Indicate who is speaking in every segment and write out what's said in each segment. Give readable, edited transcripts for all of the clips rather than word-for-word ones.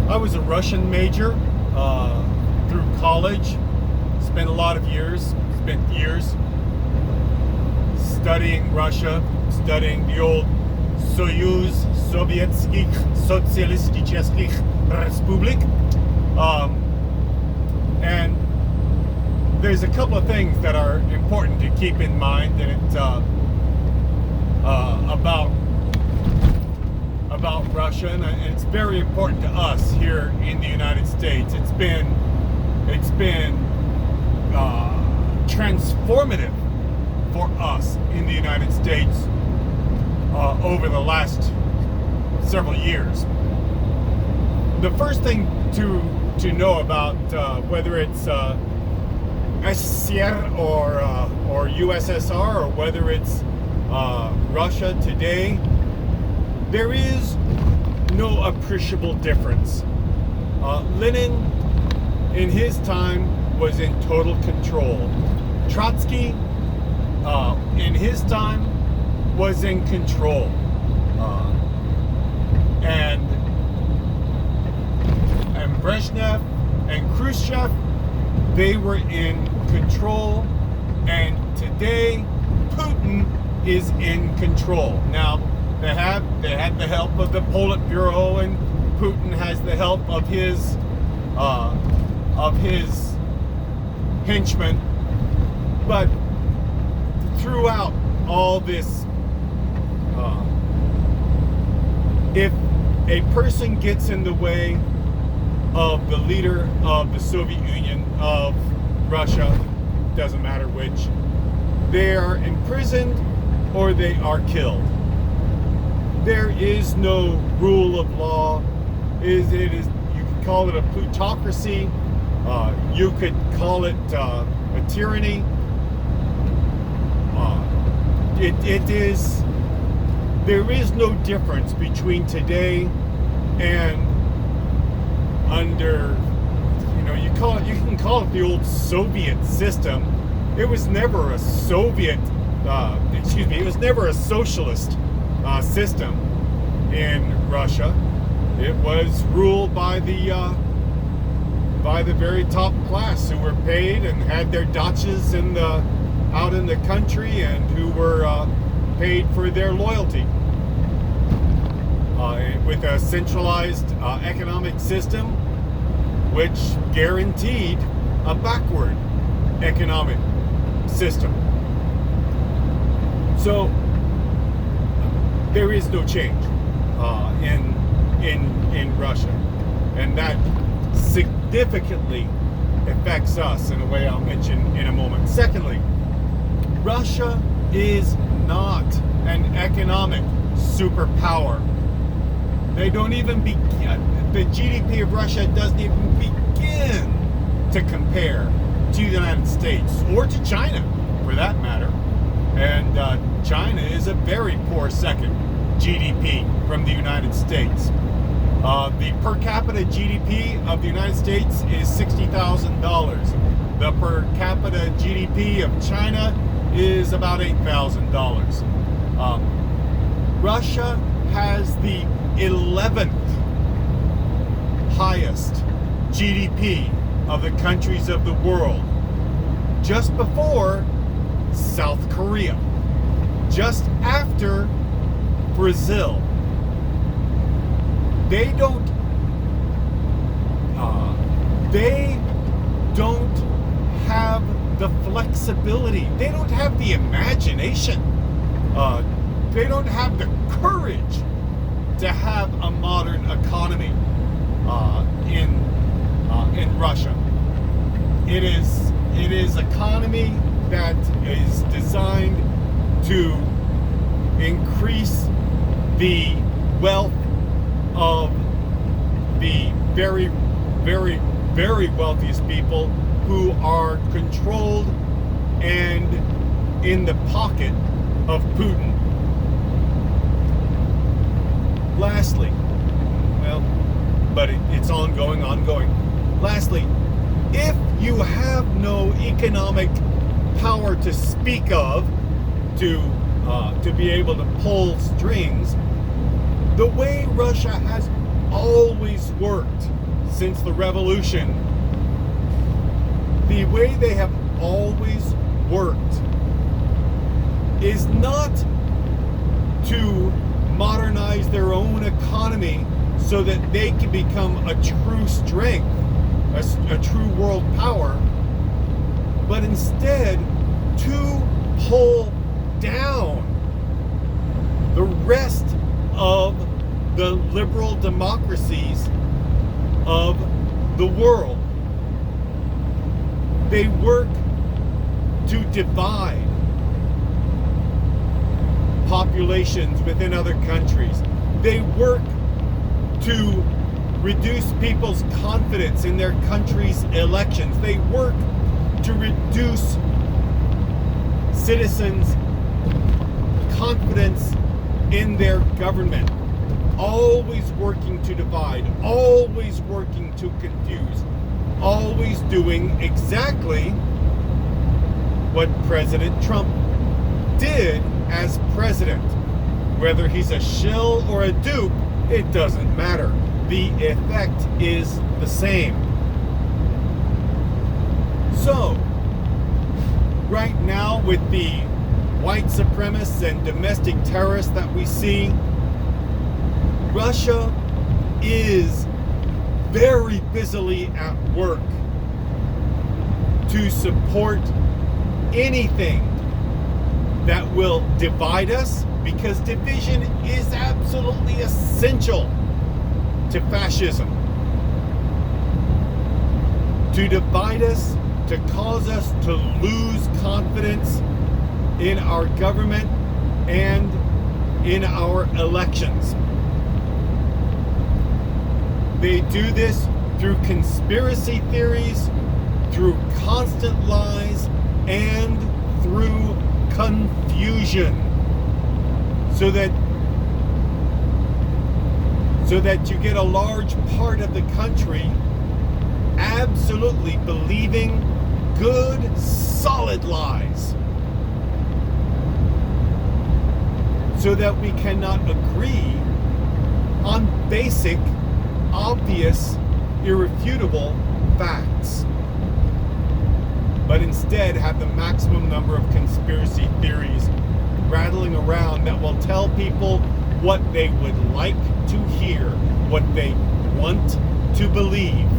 Speaker 1: I was a Russian major through college. Spent years studying Russia, studying the old Soyuz, Sovietskих Социалистических Республик. And there's a couple of things that are important to keep in mind, and it's about Russia, and it's very important to us here in the United States. It's been transformative for us in the United States over the last several years. The first thing to know about whether it's SSR or USSR, or whether it's Russia today, there is no appreciable difference. Lenin, in his time, was in total control. Trotsky, in his time, was in control. And Brezhnev and Khrushchev, they were in control. And today, Putin is in control. Now, they had the help of the Politburo, and Putin has the help of his henchmen. But throughout all this, if a person gets in the way of the leader of the Soviet Union, of Russia, doesn't matter which, they are imprisoned or they are killed. There is no rule of law. You could call it a plutocracy. You could call it a tyranny. There is no difference between today and under, you can call it the old Soviet system. It was never a socialist system in Russia. It was ruled by the very top class, who were paid and had their dachas out in the country, and who were paid for their loyalty. With a centralized economic system, which guaranteed a backward economic system. So there is no change in Russia, and that significantly affects us in a way I'll mention in a moment. Secondly, Russia is not an economic superpower. They don't even begin. The GDP of Russia doesn't even begin to compare to the United States or to China, for that matter. And China is a very poor second GDP from the United States. The per capita GDP of the United States is $60,000. The per capita GDP of China is about $8,000. Russia has the 11th highest GDP of the countries of the world, just before South Korea, just after Brazil. They don't have the flexibility. They don't have the imagination. They don't have the courage to have a modern economy in Russia. It is economy that is designed to increase the wealth of the very, very, very wealthiest people, who are controlled and in the pocket of Putin. Lastly, it's ongoing. Lastly, if you have no economic power to speak of, to be able to pull strings, the way Russia has always worked since the revolution, the way they have always worked is not to modernize their own economy so that they can become a true strength, a true world power, but instead to pull down the rest of the liberal democracies of the world. They work to divide populations within other countries. They work to reduce people's confidence in their country's elections. They work to reduce citizens' confidence in their government. Always working to divide, always working to confuse, always doing exactly what President Trump did as president. Whether he's a shill or a dupe, it doesn't matter. The effect is the same. So, right now with the white supremacists and domestic terrorists that we see, Russia is very busily at work to support anything that will divide us, because division is absolutely essential to fascism. To divide us, to cause us to lose confidence in our government and in our elections. They do this through conspiracy theories, through constant lies, and through confusion, so that you get a large part of the country absolutely believing good, solid lies, so that we cannot agree on basic, obvious, irrefutable facts, but instead have the maximum number of conspiracy theories rattling around that will tell people what they would like to hear, what they want to believe.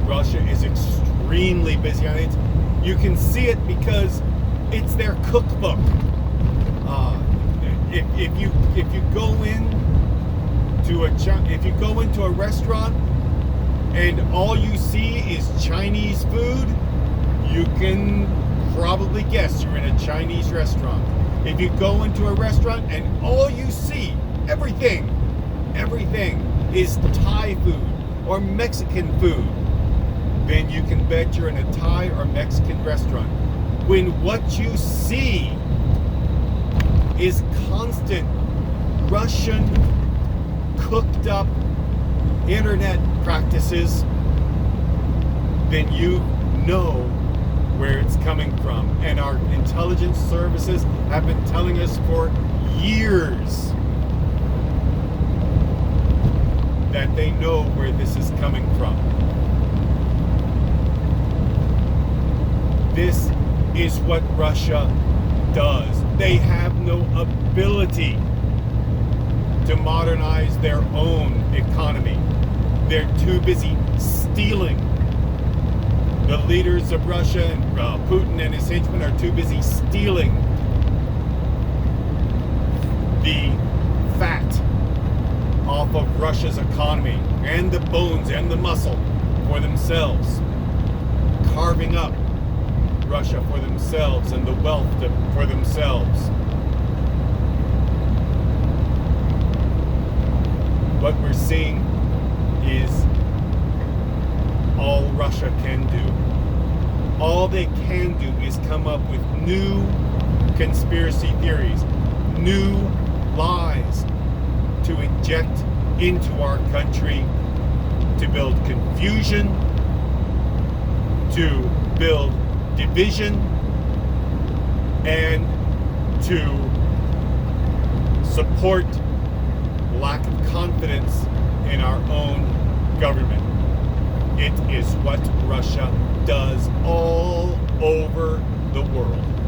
Speaker 1: Russia is extremely busy on it. You can see it because it's their cookbook. If you go into a restaurant and all you see is Chinese food, you can probably guess you're in a Chinese restaurant. If you go into a restaurant and all you see, everything is Thai food or Mexican food, then you can bet you're in a Thai or Mexican restaurant. When what you see is constant Russian cooked up internet practices, then you know where it's coming from. And our intelligence services have been telling us for years that they know where this is coming from. This is what Russia does. They have no ability to modernize their own economy. They're too busy stealing. The leaders of Russia and Putin and his henchmen are too busy stealing the fat off of Russia's economy and the bones and the muscle for themselves, carving up Russia for themselves and the wealth for themselves. What we're seeing is all Russia can do. All they can do is come up with new conspiracy theories, new lies to inject into our country, to build confusion, to build division, and to support lack of confidence in our government. It is what Russia does all over the world.